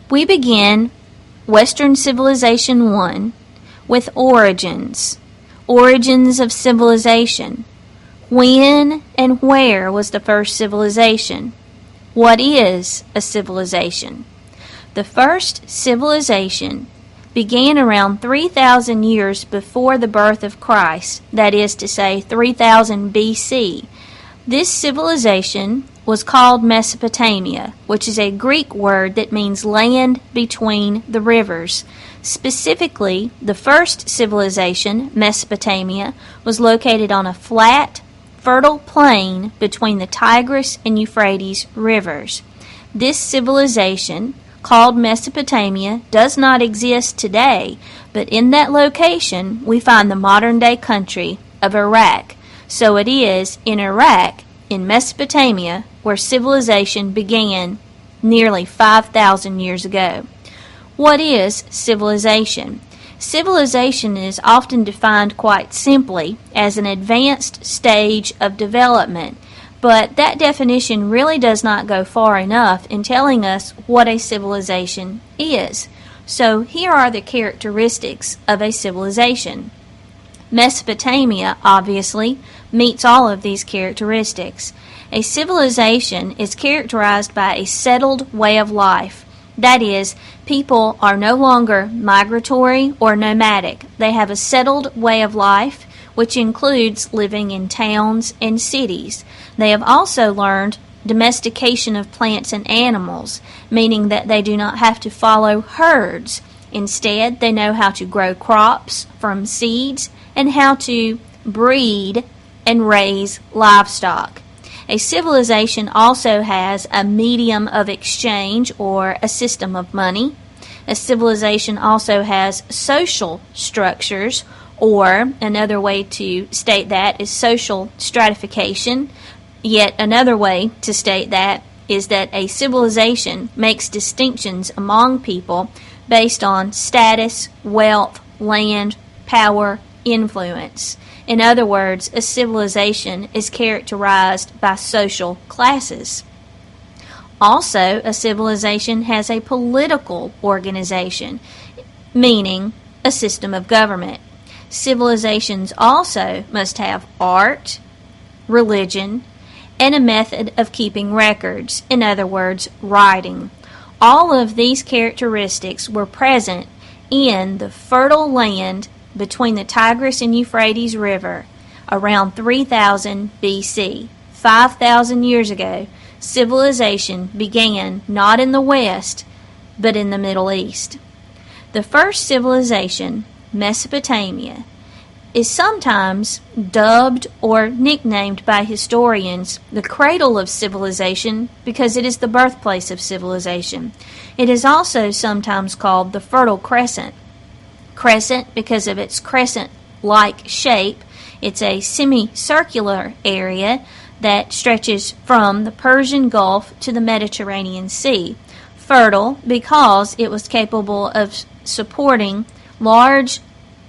We begin Western Civilization 1 with origins. Origins of civilization. When and where was the first civilization? What is a civilization? The first civilization began around 3,000 years before the birth of Christ, that is to say 3000 BC. This civilization was called Mesopotamia, which is a Greek word that means land between the rivers. Specifically, the first civilization, Mesopotamia, was located on a flat, fertile plain between the Tigris and Euphrates rivers. This civilization, called Mesopotamia, does not exist today, but in that location we find the modern-day country of Iraq. So it is in Iraq, in Mesopotamia, where civilization began nearly 5,000 years ago. What is civilization? Civilization is often defined quite simply as an advanced stage of development, but that definition really does not go far enough in telling us what a civilization is. So here are the characteristics of a civilization. Mesopotamia, obviously, meets all of these characteristics. A civilization is characterized by a settled way of life. That is, people are no longer migratory or nomadic. They have a settled way of life, which includes living in towns and cities. They have also learned domestication of plants and animals, meaning that they do not have to follow herds. Instead, they know how to grow crops from seeds and how to breed and raise livestock. A civilization also has a medium of exchange or a system of money. A civilization also has social structures, or another way to state that is social stratification. Yet another way to state that is that a civilization makes distinctions among people based on status, wealth, land, power, influence. In other words, a civilization is characterized by social classes. Also, a civilization has a political organization, meaning a system of government. Civilizations also must have art, religion, and a method of keeping records, in other words, writing. All of these characteristics were present in the fertile land between the Tigris and Euphrates River around 3000 BC. 5,000 years ago, civilization began not in the West, but in the Middle East. The first civilization, Mesopotamia, is sometimes dubbed or nicknamed by historians the cradle of civilization because it is the birthplace of civilization. It is also sometimes called the Fertile Crescent. Crescent because of its crescent-like shape. It's a semicircular area that stretches from the Persian Gulf to the Mediterranean Sea. Fertile because it was capable of supporting large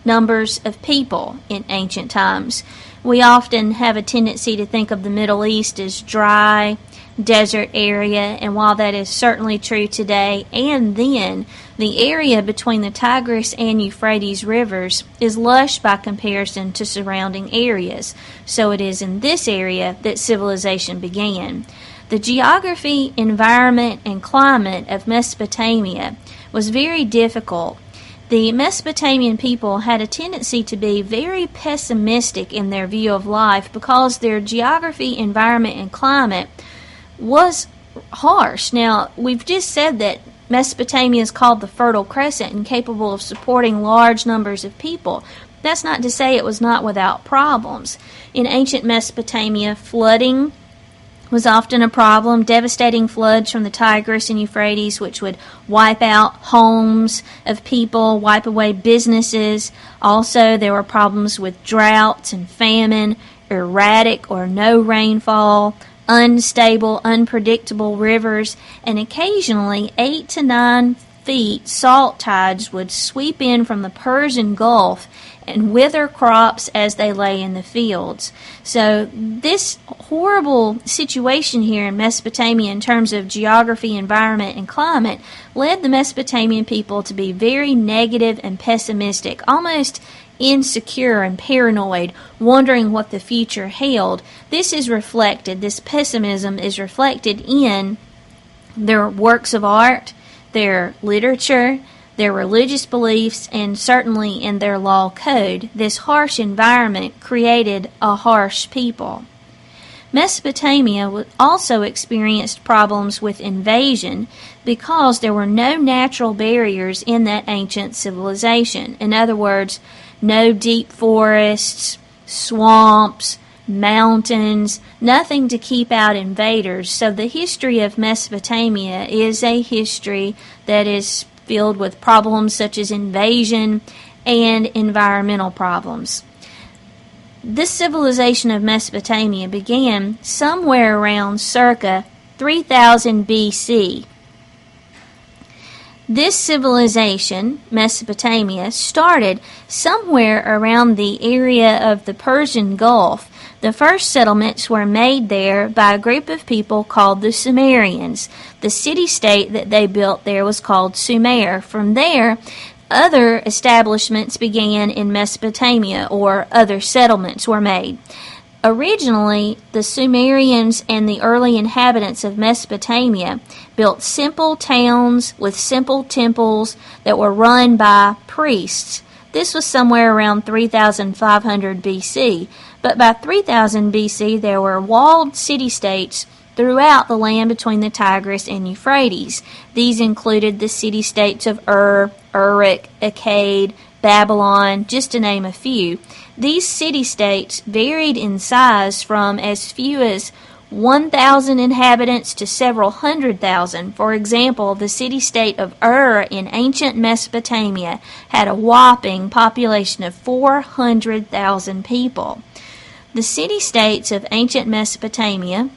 numbers of people in ancient times. We often have a tendency to think of the Middle East as dry, desert area, and while that is certainly true today and then, the area between the Tigris and Euphrates rivers is lush by comparison to surrounding areas. So it is in this area that civilization began. The geography, environment, and climate of Mesopotamia was very difficult. The Mesopotamian people had a tendency to be very pessimistic in their view of life because their geography, environment, and climate was harsh. Now, we've just said that Mesopotamia is called the Fertile Crescent and capable of supporting large numbers of people. That's not to say it was not without problems. In ancient Mesopotamia, flooding was often a problem, devastating floods from the Tigris and Euphrates which would wipe out homes of people, wipe away businesses. Also, there were problems with droughts and famine, erratic or no rainfall, unstable, unpredictable rivers, and occasionally 8 to 9 feet, salt tides would sweep in from the Persian Gulf and wither crops as they lay in the fields. So this horrible situation here in Mesopotamia in terms of geography, environment, and climate led the Mesopotamian people to be very negative and pessimistic, almost insecure and paranoid, wondering what the future held. This pessimism is reflected in their works of art, their literature, their religious beliefs, and certainly in their law code. This harsh environment created a harsh people. Mesopotamia also experienced problems with invasion because there were no natural barriers in that ancient civilization. In other words, no deep forests, swamps, mountains, nothing to keep out invaders. So the history of Mesopotamia is a history that is filled with problems such as invasion and environmental problems. This civilization of Mesopotamia began somewhere around circa 3000 BC. This civilization, Mesopotamia, started somewhere around the area of the Persian Gulf. The first settlements were made there by a group of people called the Sumerians. The city-state that they built there was called Sumer. From there, other establishments began in Mesopotamia, or other settlements were made. Originally, the Sumerians and the early inhabitants of Mesopotamia built simple towns with simple temples that were run by priests. This was somewhere around 3500 BC, but by 3000 BC there were walled city-states throughout the land between the Tigris and Euphrates. These included the city-states of Uruk, Akkad, Babylon, just to name a few. These city-states varied in size from as few as 1,000 inhabitants to several hundred thousand. For example, the city-state of in ancient Mesopotamia had a whopping population of 400,000 people. The city-states of ancient Mesopotamia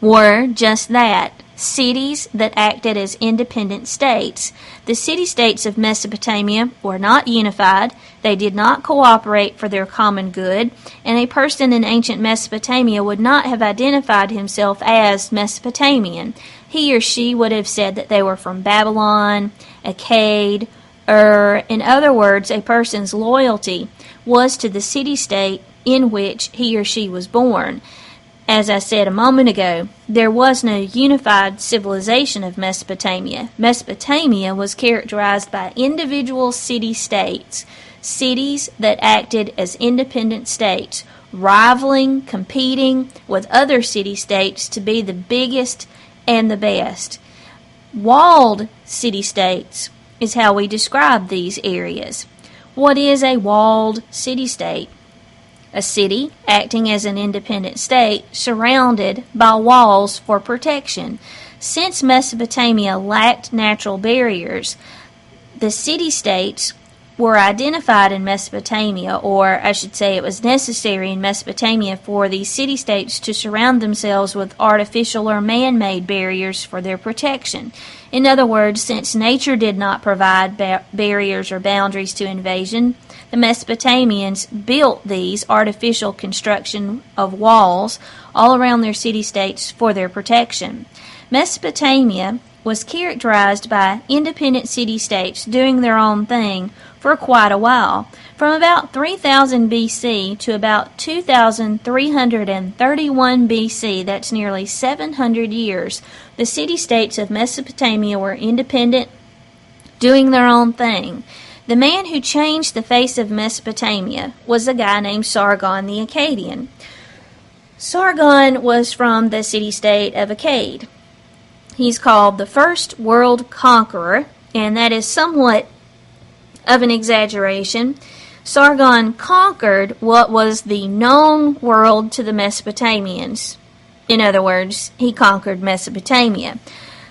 were just that, cities that acted as independent states. The city-states of Mesopotamia were not unified, they did not cooperate for their common good, and a person in ancient Mesopotamia would not have identified himself as Mesopotamian. He or she would have said that they were from Babylon, Akkad, In other words, a person's loyalty was to the city-state in which he or she was born. As I said a moment ago, there was no unified civilization of Mesopotamia. Mesopotamia was characterized by individual city-states, cities that acted as independent states, rivaling, competing with other city-states to be the biggest and the best. Walled city-states is how we describe these areas. What is a walled city-state? A city acting as an independent state surrounded by walls for protection. Since Mesopotamia lacked natural barriers, the city-states were identified in Mesopotamia, or I should say it was necessary in Mesopotamia for these city-states to surround themselves with artificial or man-made barriers for their protection. In other words, since nature did not provide barriers or boundaries to invasion, the Mesopotamians built these artificial construction of walls all around their city-states for their protection. Mesopotamia was characterized by independent city-states doing their own thing for quite a while. From about 3000 BC to about 2331 BC, that's nearly 700 years, the city-states of Mesopotamia were independent, doing their own thing. The man who changed the face of Mesopotamia was a guy named Sargon the Akkadian. Sargon was from the city-state of Akkad. He's called the first world conqueror, and that is somewhat of an exaggeration. Sargon conquered what was the known world to the Mesopotamians. In other words, he conquered Mesopotamia.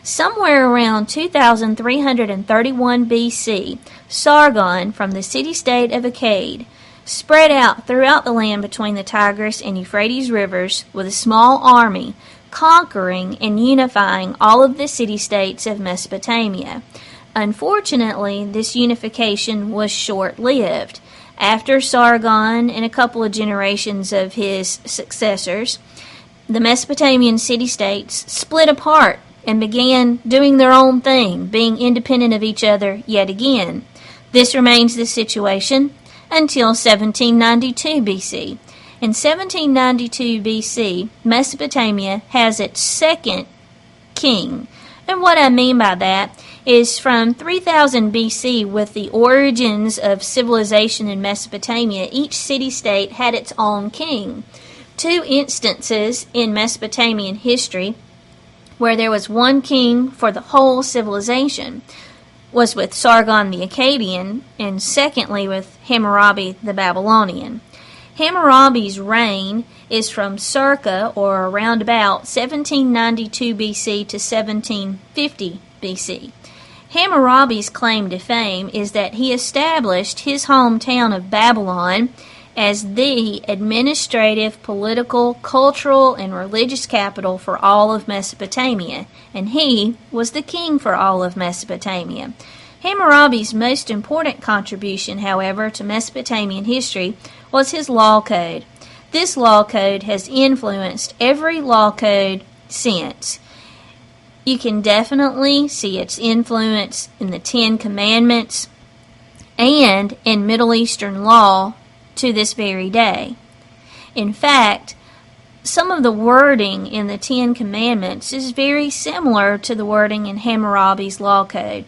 Somewhere around 2331 BC, Sargon, from the city-state of Akkad, spread out throughout the land between the Tigris and Euphrates rivers with a small army, conquering and unifying all of the city-states of Mesopotamia. Unfortunately, this unification was short-lived. After Sargon and a couple of generations of his successors, the Mesopotamian city-states split apart and began doing their own thing, being independent of each other yet again. This remains the situation until 1792 BC. In 1792 BC, Mesopotamia has its second king. And what I mean by that is from 3000 BC, with the origins of civilization in Mesopotamia, each city-state had its own king. Two instances in Mesopotamian history where there was one king for the whole civilization was with Sargon the Akkadian, and secondly with Hammurabi the Babylonian. Hammurabi's reign is from circa or around about 1792 BC to 1750 BC. Hammurabi's claim to fame is that he established his hometown of Babylon as the administrative, political, cultural, and religious capital for all of Mesopotamia, and he was the king for all of Mesopotamia. Hammurabi's most important contribution, however, to Mesopotamian history was his law code. This law code has influenced every law code since. You can definitely see its influence in the Ten Commandments and in Middle Eastern law to this very day. In fact, some of the wording in the Ten Commandments is very similar to the wording in Hammurabi's law code.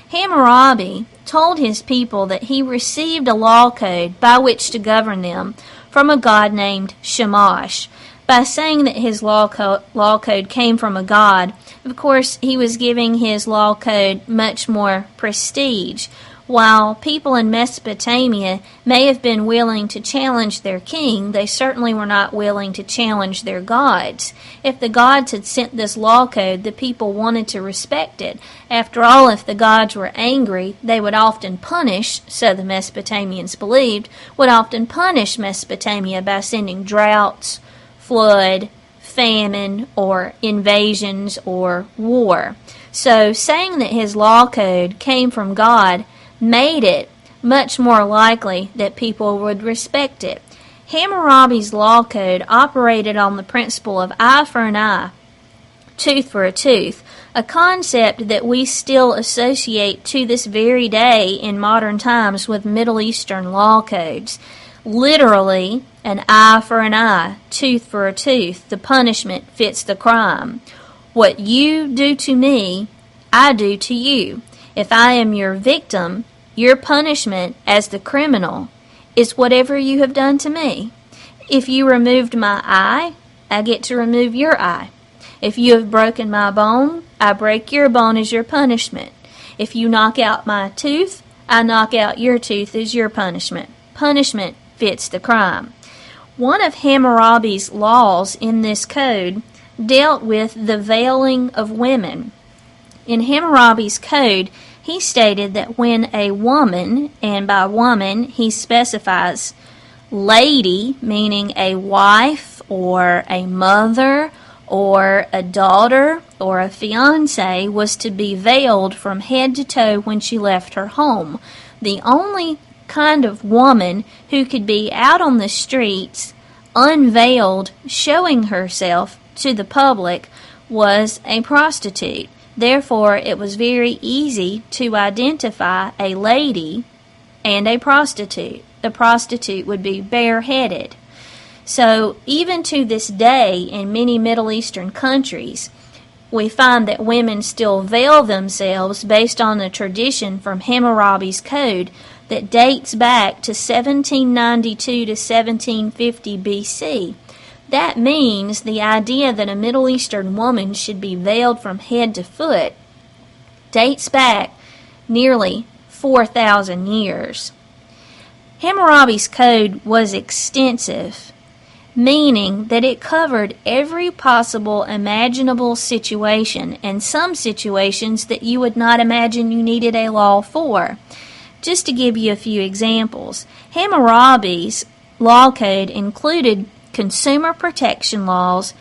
Hammurabi told his people that he received a law code by which to govern them from a god named Shamash. By saying that his law code came from a god, of course, he was giving his law code much more prestige. While people in Mesopotamia may have been willing to challenge their king, they certainly were not willing to challenge their gods. If the gods had sent this law code, the people wanted to respect it. After all, if the gods were angry, they would often punish, so the Mesopotamians believed, would often punish Mesopotamia by sending droughts, flood, famine, or invasions, or war. So saying that his law code came from God made it much more likely that people would respect it. Hammurabi's law code operated on the principle of eye for an eye, tooth for a tooth, a concept that we still associate to this very day in modern times with Middle Eastern law codes. Literally, an eye for an eye, tooth for a tooth. The punishment fits the crime. What you do to me, I do to you. If I am your victim, your punishment as the criminal is whatever you have done to me. If you removed my eye, I get to remove your eye. If you have broken my bone, I break your bone as your punishment. If you knock out my tooth, I knock out your tooth as your punishment. Punishment fits the crime. One of Hammurabi's laws in this code dealt with the veiling of women. In Hammurabi's code, he stated that when a woman, and by woman he specifies lady, meaning a wife or a mother or a daughter or a fiancée, was to be veiled from head to toe when she left her home. The only kind of woman who could be out on the streets unveiled, showing herself to the public, was a prostitute. Therefore, it was very easy to identify a lady and a prostitute. The prostitute would be bareheaded. So, even to this day, in many Middle Eastern countries, we find that women still veil themselves based on a tradition from Hammurabi's code that dates back to 1792 to 1750 BC. That means the idea that a Middle Eastern woman should be veiled from head to foot dates back nearly 4,000 years. Hammurabi's code was extensive, meaning that it covered every possible imaginable situation, and some situations that you would not imagine you needed a law for. Just to give you a few examples, Hammurabi's law code included consumer protection laws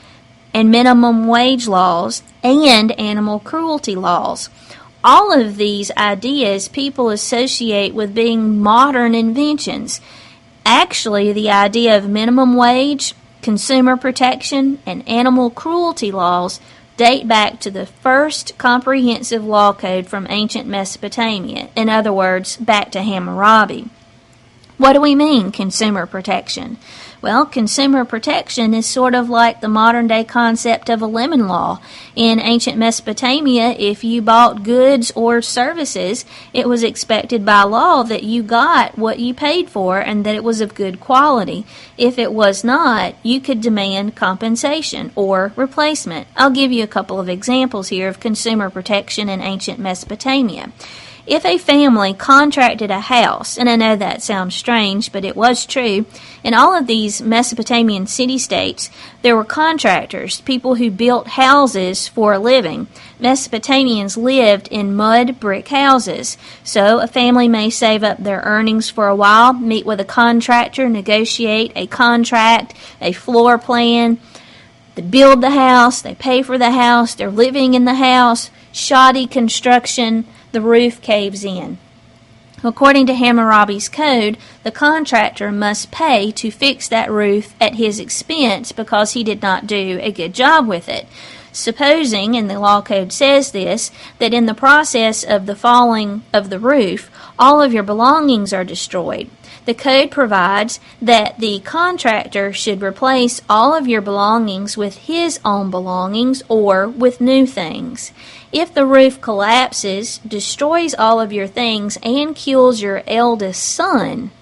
and minimum wage laws and animal cruelty laws. all of these ideas people associate with being modern inventions. Actually, the idea of minimum wage, consumer protection, and animal cruelty laws date back to the first comprehensive law code from ancient Mesopotamia. In other words, back to Hammurabi. What do we mean, consumer protection? Well, consumer protection is sort of like the modern-day concept of a lemon law. In ancient Mesopotamia, if you bought goods or services, it was expected by law that you got what you paid for and that it was of good quality. If it was not, you could demand compensation or replacement. I'll give you a couple of examples here of consumer protection in ancient Mesopotamia. If a family contracted a house, and I know that sounds strange, but it was true, in all of these Mesopotamian city-states, there were contractors, people who built houses for a living. Mesopotamians lived in mud brick houses, so a family may save up their earnings for a while, meet with a contractor, negotiate a contract, a floor plan. They build the house, they pay for the house, they're living in the house, shoddy construction, the roof caves in. According to Hammurabi's code, the contractor must pay to fix that roof at his expense because he did not do a good job with it. Supposing, and the law code says this, that in the process of the falling of the roof, all of your belongings are destroyed. The code provides that the contractor should replace all of your belongings with his own belongings or with new things. If the roof collapses, destroys all of your things, and kills your eldest son,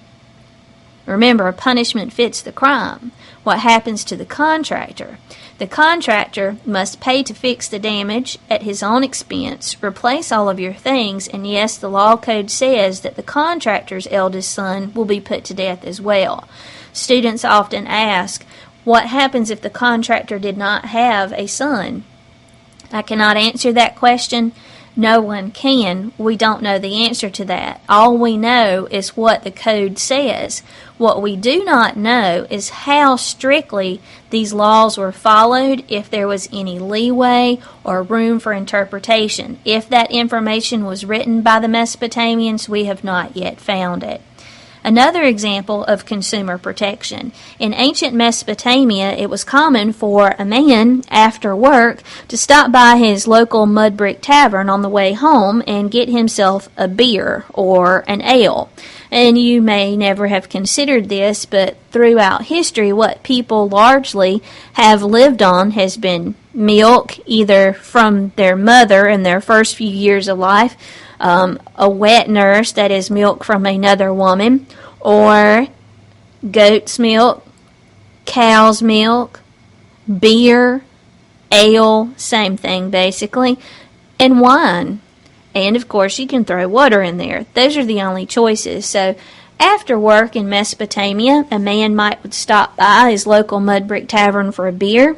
remember, punishment fits the crime. What happens to the contractor? The contractor must pay to fix the damage at his own expense, replace all of your things, and yes, the law code says that the contractor's eldest son will be put to death as well. Students often ask, what happens if the contractor did not have a son? I cannot answer that question. No one can. We don't know the answer to that. All we know is what the code says. What we do not know is how strictly these laws were followed, if there was any leeway or room for interpretation. If that information was written by the Mesopotamians, we have not yet found it. Another example of consumer protection. In ancient Mesopotamia, it was common for a man, after work, to stop by his local mud brick tavern on the way home and get himself a beer or an ale. And you may never have considered this, but throughout history, what people largely have lived on has been milk, either from their mother in their first few years of life, a wet nurse, that is milk from another woman, or goat's milk, cow's milk, beer, ale, same thing basically, and wine. And of course you can throw water in there. Those are the only choices. So after work in Mesopotamia, a man might stop by his local mud brick tavern for a beer.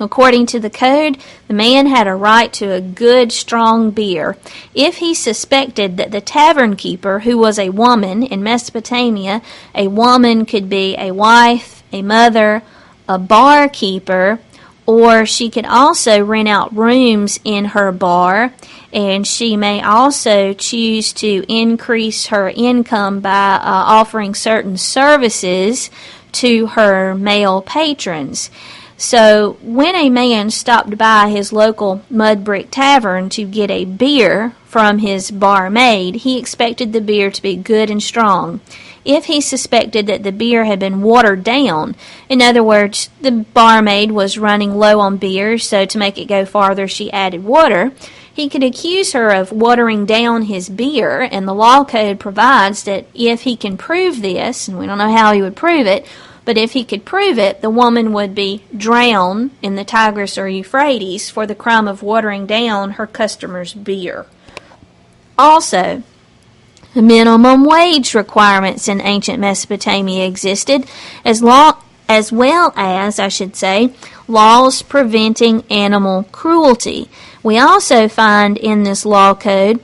According to the code, the man had a right to a good, strong beer. If he suspected that the tavern keeper, who was a woman in Mesopotamia, a woman could be a wife, a mother, a barkeeper, or she could also rent out rooms in her bar, and she may also choose to increase her income by offering certain services to her male patrons. So when a man stopped by his local mud brick tavern to get a beer from his barmaid, he expected the beer to be good and strong. If he suspected that the beer had been watered down, in other words, the barmaid was running low on beer, so to make it go farther she added water, he could accuse her of watering down his beer, and the law code provides that if he can prove this, and we don't know how he would prove it, but if he could prove it, the woman would be drowned in the Tigris or Euphrates for the crime of watering down her customer's beer. Also, minimum wage requirements in ancient Mesopotamia existed, as well as, laws preventing animal cruelty. We also find in this law code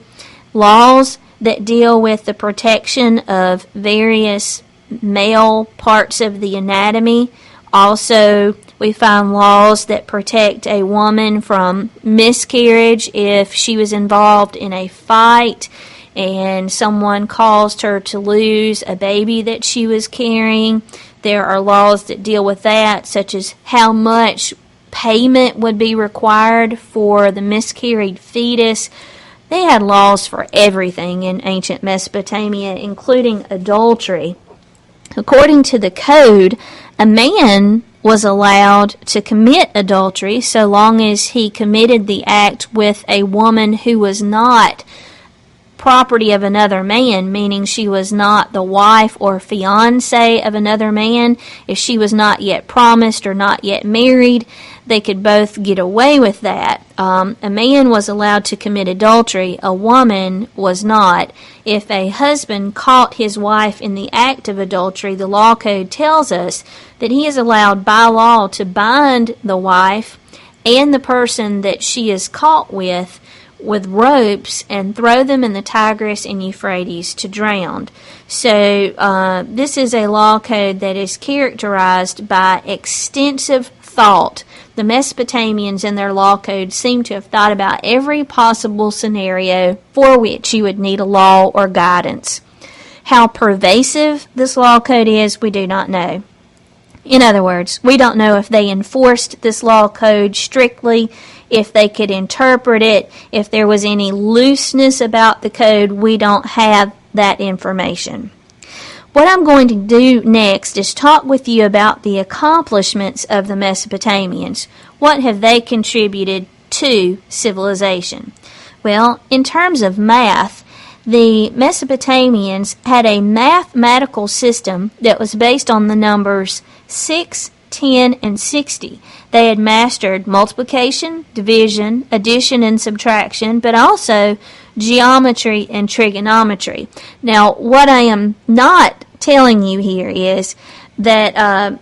laws that deal with the protection of various male parts of the anatomy, also We find laws that protect a woman from miscarriage if she was involved in a fight and someone caused her to lose a baby that she was carrying. There are laws that deal with that, such as how much payment would be required for the miscarried fetus. They had laws for everything in ancient Mesopotamia, including adultery. According to the code, a man was allowed to commit adultery so long as he committed the act with a woman who was not property of another man, meaning she was not the wife or fiancée of another man. If she was not yet promised or not yet married, they could both get away with that. A man was allowed to commit adultery, a woman was not. If a husband caught his wife in the act of adultery, the law code tells us that he is allowed by law to bind the wife and the person that she is caught with ropes and throw them in the Tigris and Euphrates to drown. So this is a law code that is characterized by extensive thought. The Mesopotamians in their law code seem to have thought about every possible scenario for which you would need a law or guidance. How pervasive this law code is, we do not know. In other words, we don't know if they enforced this law code strictly, if they could interpret it, if there was any looseness about the code. We don't have that information. What I'm going to do next is talk with you about the accomplishments of the Mesopotamians. What have they contributed to civilization? Well, in terms of math, the Mesopotamians had a mathematical system that was based on the numbers 6, 10, and 60. They had mastered multiplication, division, addition, and subtraction, but also geometry and trigonometry. Now, what I am not telling you here is that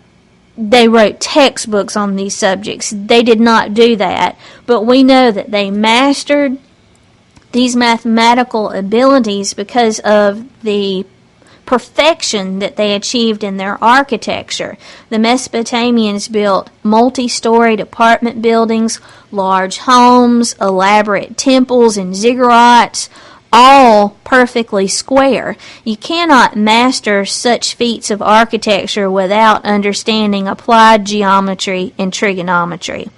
they wrote textbooks on these subjects. They did not do that, but we know that they mastered these mathematical abilities because of the perfection that they achieved in their architecture. The Mesopotamians built multi-storied apartment buildings, large homes, elaborate temples and ziggurats, all perfectly square. You cannot master such feats of architecture without understanding applied geometry and trigonometry.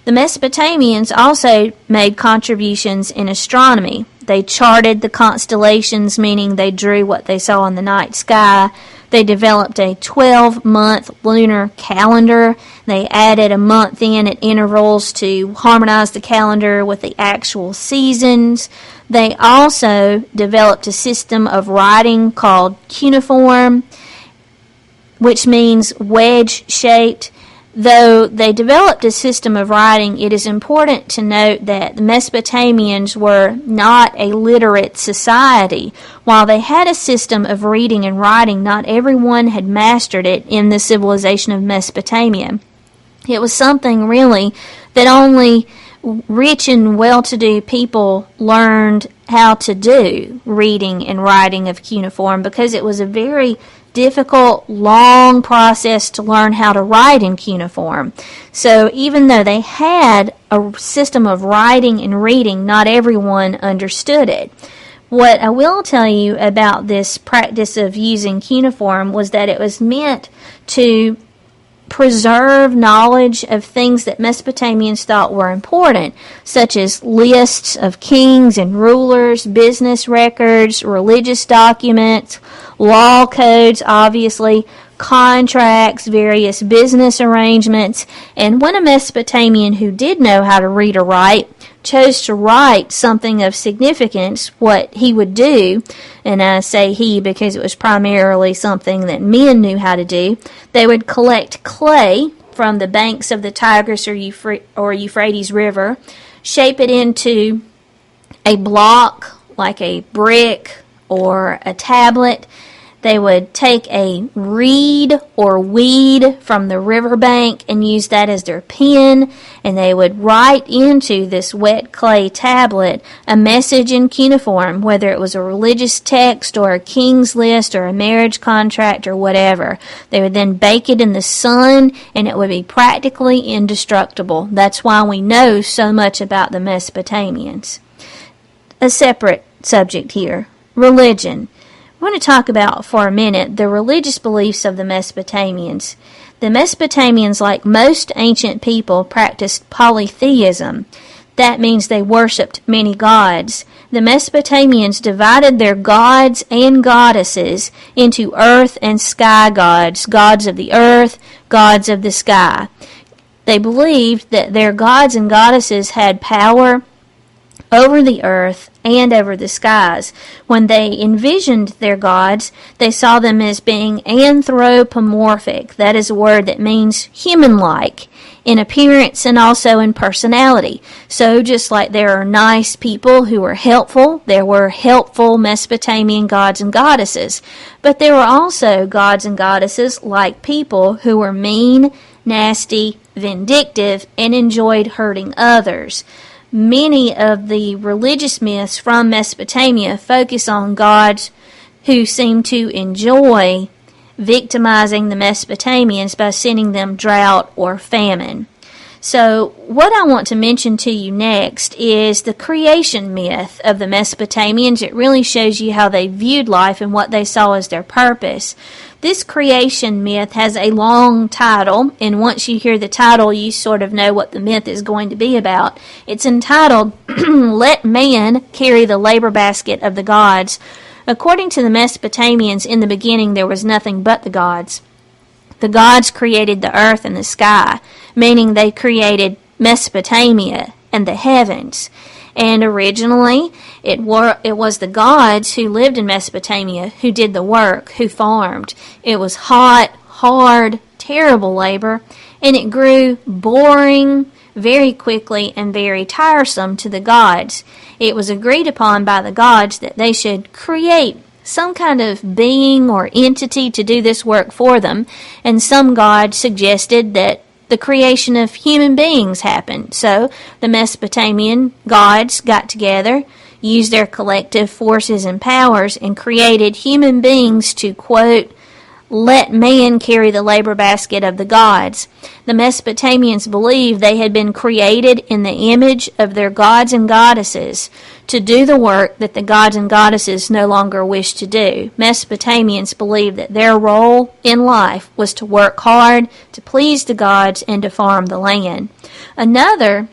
The Mesopotamians also made contributions in astronomy. They charted the constellations, meaning they drew what they saw in the night sky. They developed a 12-month lunar calendar. They added a month in at intervals to harmonize the calendar with the actual seasons. They also developed a system of writing called cuneiform, which means wedge-shaped. Though they developed a system of writing, it is important to note that the Mesopotamians were not a literate society. While they had a system of reading and writing, not everyone had mastered it in the civilization of Mesopotamia. It was something really that only rich and well-to-do people learned how to do, reading and writing of cuneiform, because it was a very difficult, long process to learn how to write in cuneiform. So even though they had a system of writing and reading, not everyone understood it. What I will tell you about this practice of using cuneiform was that it was meant to preserve knowledge of things that Mesopotamians thought were important, such as lists of kings and rulers, business records, religious documents, law codes, obviously, contracts, various business arrangements. And when a Mesopotamian who did know how to read or write chose to write something of significance, what he would do, and I say he because it was primarily something that men knew how to do, they would collect clay from the banks of the Tigris or Euphrates River, shape it into a block like a brick or a tablet. They would take a reed or weed from the riverbank and use that as their pen, and they would write into this wet clay tablet a message in cuneiform, whether it was a religious text or a king's list or a marriage contract or whatever. They would then bake it in the sun, and it would be practically indestructible. That's why we know so much about the Mesopotamians. A separate subject here, religion. I want to talk about for a minute the religious beliefs of the Mesopotamians. The Mesopotamians, like most ancient people, practiced polytheism. That means they worshipped many gods. The Mesopotamians divided their gods and goddesses into earth and sky gods, gods of the earth, gods of the sky. They believed that their gods and goddesses had power over the earth and over the skies. When they envisioned their gods, they saw them as being anthropomorphic. That is a word that means human-like in appearance and also in personality. So just like there are nice people who are helpful, there were helpful Mesopotamian gods and goddesses. But there were also gods and goddesses like people who were mean, nasty, vindictive, and enjoyed hurting others. Many of the religious myths from Mesopotamia focus on gods who seem to enjoy victimizing the Mesopotamians by sending them drought or famine. So what I want to mention to you next is the creation myth of the Mesopotamians. It really shows you how they viewed life and what they saw as their purpose. This creation myth has a long title, and once you hear the title, you sort of know what the myth is going to be about. It's entitled, Let Man Carry the Labor Basket of the Gods. According to the Mesopotamians, in the beginning there was nothing but the gods. The gods created the earth and the sky, meaning they created Mesopotamia and the heavens. And originally, it was the gods who lived in Mesopotamia who did the work, who farmed. It was hot, hard, terrible labor, and it grew boring very quickly and very tiresome to the gods. It was agreed upon by the gods that they should create some kind of being or entity to do this work for them, and some gods suggested that the creation of human beings happened. So the Mesopotamian gods got together, used their collective forces and powers, and created human beings to, quote, let man carry the labor basket of the gods. The Mesopotamians believed they had been created in the image of their gods and goddesses to do the work that the gods and goddesses no longer wished to do. Mesopotamians believed that their role in life was to work hard, to please the gods, and to farm the land. Another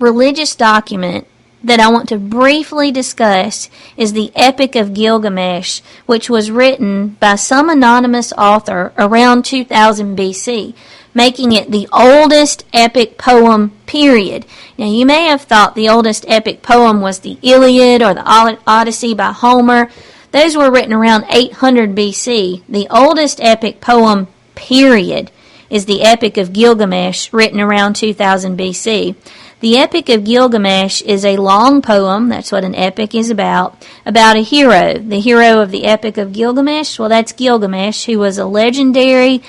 religious document that I want to briefly discuss is the Epic of Gilgamesh, which was written by some anonymous author around 2000 BC, making it the oldest epic poem, period. Now, you may have thought the oldest epic poem was the Iliad or the Odyssey by Homer. Those were written around 800 BC. The oldest epic poem, period, is the Epic of Gilgamesh, written around 2000 BC. The Epic of Gilgamesh is a long poem, that's what an epic is about a hero. The hero of the Epic of Gilgamesh, well, that's Gilgamesh, who was a legendary,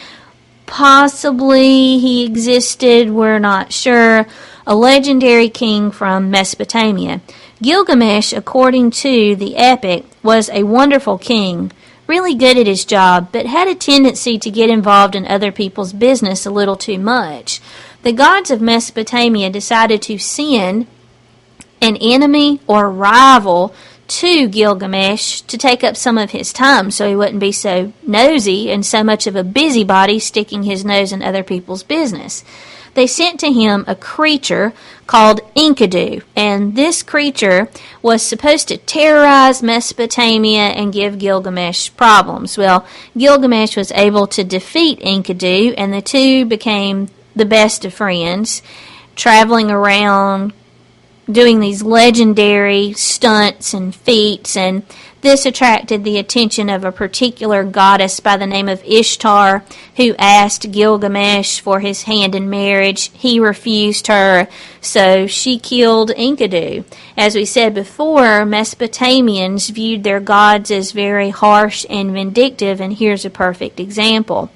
possibly he existed, we're not sure, a legendary king from Mesopotamia. Gilgamesh, according to the epic, was a wonderful king, really good at his job, but had a tendency to get involved in other people's business a little too much. The gods of Mesopotamia decided to send an enemy or rival to Gilgamesh to take up some of his time so he wouldn't be so nosy and so much of a busybody sticking his nose in other people's business. They sent to him a creature called Enkidu, and this creature was supposed to terrorize Mesopotamia and give Gilgamesh problems. Well, Gilgamesh was able to defeat Enkidu, and the two became the best of friends, traveling around doing these legendary stunts and feats, and this attracted the attention of a particular goddess by the name of Ishtar, who asked Gilgamesh for his hand in marriage. He refused her, so she killed Enkidu. As we said before, Mesopotamians viewed their gods as very harsh and vindictive, and here's a perfect example.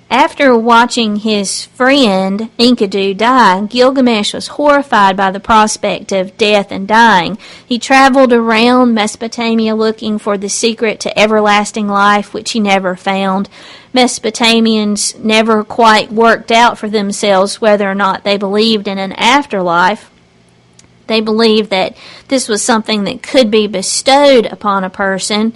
After watching his friend Enkidu die, Gilgamesh was horrified by the prospect of death and dying. He traveled around Mesopotamia looking for the secret to everlasting life, which he never found. Mesopotamians never quite worked out for themselves whether or not they believed in an afterlife. They believed that this was something that could be bestowed upon a person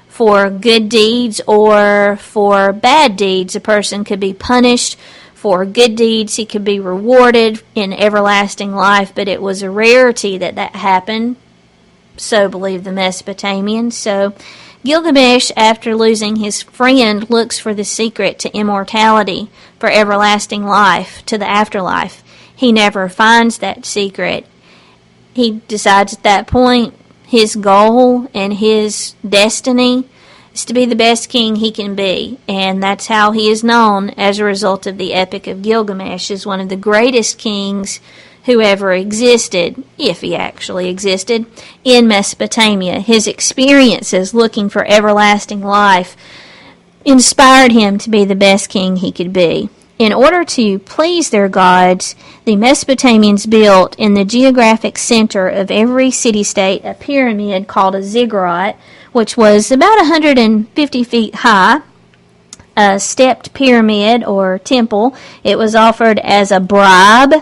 for good deeds or for bad deeds. A person could be punished for good deeds. He could be rewarded in everlasting life, but it was a rarity that happened. So believed the Mesopotamians. So Gilgamesh, after losing his friend, looks for the secret to immortality, for everlasting life, to the afterlife. He never finds that secret. He decides at that point his goal and his destiny is to be the best king he can be, and that's how he is known as a result of the Epic of Gilgamesh as one of the greatest kings who ever existed, if he actually existed, in Mesopotamia. His experiences looking for everlasting life inspired him to be the best king he could be. In order to please their gods, the Mesopotamians built in the geographic center of every city-state a pyramid called a ziggurat, which was about 150 feet high, a stepped pyramid or temple. It was offered as a bribe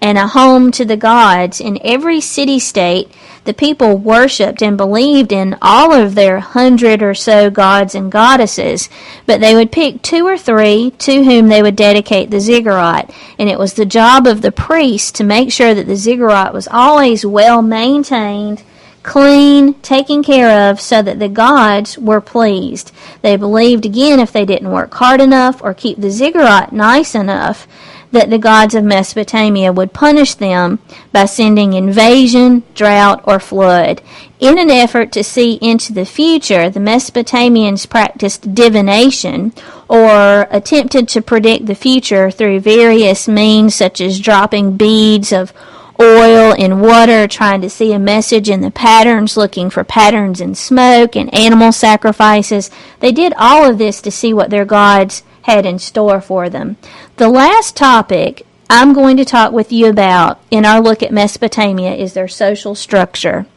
and a home to the gods. In every city-state, the people worshipped and believed in all of their 100 or so gods and goddesses, but they would pick 2 or 3 to whom they would dedicate the ziggurat, and it was the job of the priest to make sure that the ziggurat was always well maintained, clean, taken care of, so that the gods were pleased. They believed, again, if they didn't work hard enough or keep the ziggurat nice enough, that the gods of Mesopotamia would punish them by sending invasion, drought, or flood. In an effort to see into the future, the Mesopotamians practiced divination, or attempted to predict the future through various means such as dropping beads of oil in water, trying to see a message in the patterns, looking for patterns in smoke, and animal sacrifices. They did all of this to see what their gods had in store for them. The last topic I'm going to talk with you about in our look at Mesopotamia is their social structure.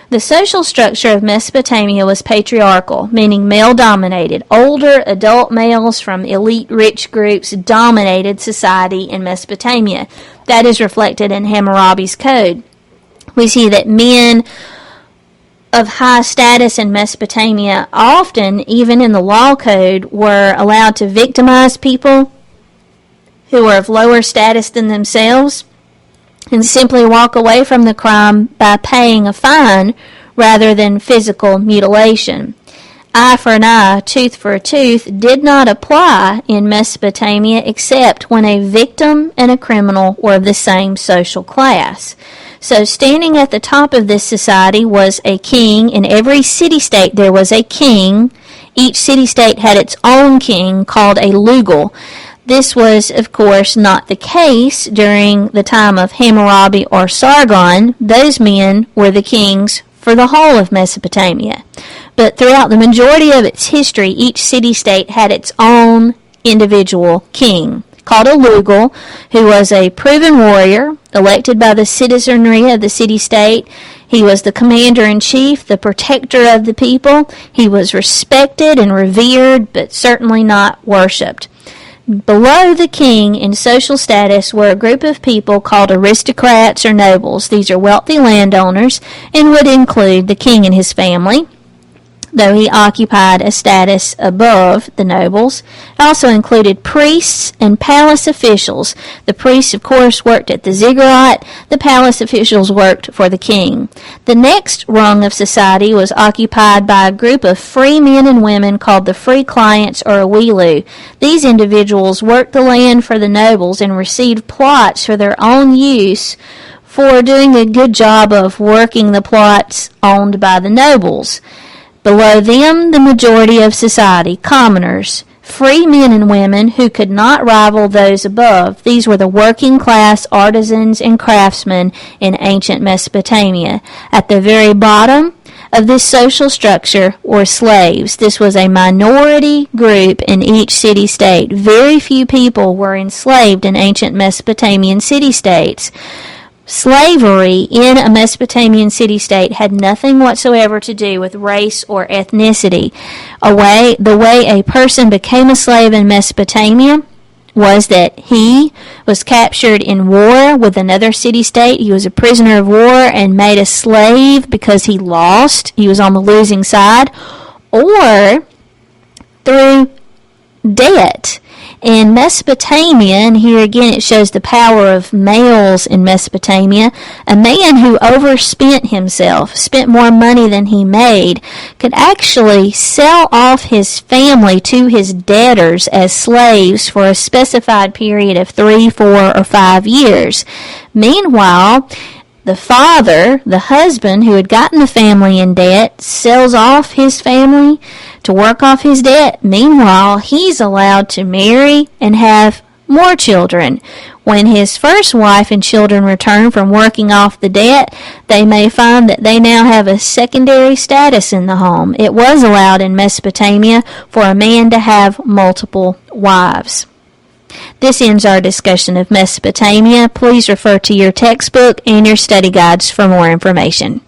The social structure of Mesopotamia was patriarchal, meaning male-dominated. Older adult males from elite rich groups dominated society in Mesopotamia. That is reflected in Hammurabi's code. We see that men of high status in Mesopotamia, often, even in the law code, were allowed to victimize people who were of lower status than themselves and simply walk away from the crime by paying a fine rather than physical mutilation. Eye for an eye, tooth for a tooth did not apply in Mesopotamia except when a victim and a criminal were of the same social class. So standing at the top of this society was a king. In every city-state there was a king. Each city-state had its own king called a lugal. This was, of course, not the case during the time of Hammurabi or Sargon. Those men were the kings for the whole of Mesopotamia. But throughout the majority of its history, each city-state had its own individual king, called a lugal, who was a proven warrior, elected by the citizenry of the city-state. He was the commander-in-chief, the protector of the people. He was respected and revered, but certainly not worshipped. Below the king in social status were a group of people called aristocrats or nobles. These are wealthy landowners and would include the king and his family, though he occupied a status above the nobles. It also included priests and palace officials. The priests, of course, worked at the ziggurat. The palace officials worked for the king. The next rung of society was occupied by a group of free men and women called the free clients or awilu. These individuals worked the land for the nobles and received plots for their own use for doing a good job of working the plots owned by the nobles. Below them, the majority of society, commoners, free men and women who could not rival those above. These were the working class artisans and craftsmen in ancient Mesopotamia. At the very bottom of this social structure were slaves. This was a minority group in each city-state. Very few people were enslaved in ancient Mesopotamian city-states. Slavery in a Mesopotamian city-state had nothing whatsoever to do with race or ethnicity. The way a person became a slave in Mesopotamia was that he was captured in war with another city-state. He was a prisoner of war and made a slave because he lost. He was on the losing side. Or through debt. In Mesopotamia, and here again it shows the power of males in Mesopotamia, a man who overspent himself, spent more money than he made, could actually sell off his family to his debtors as slaves for a specified period of 3, 4, or 5 years. Meanwhile, the father, the husband who had gotten the family in debt, sells off his family to work off his debt. Meanwhile, he's allowed to marry and have more children. When his first wife and children return from working off the debt, they may find that they now have a secondary status in the home. It was allowed in Mesopotamia for a man to have multiple wives. This ends our discussion of Mesopotamia. Please refer to your textbook and your study guides for more information.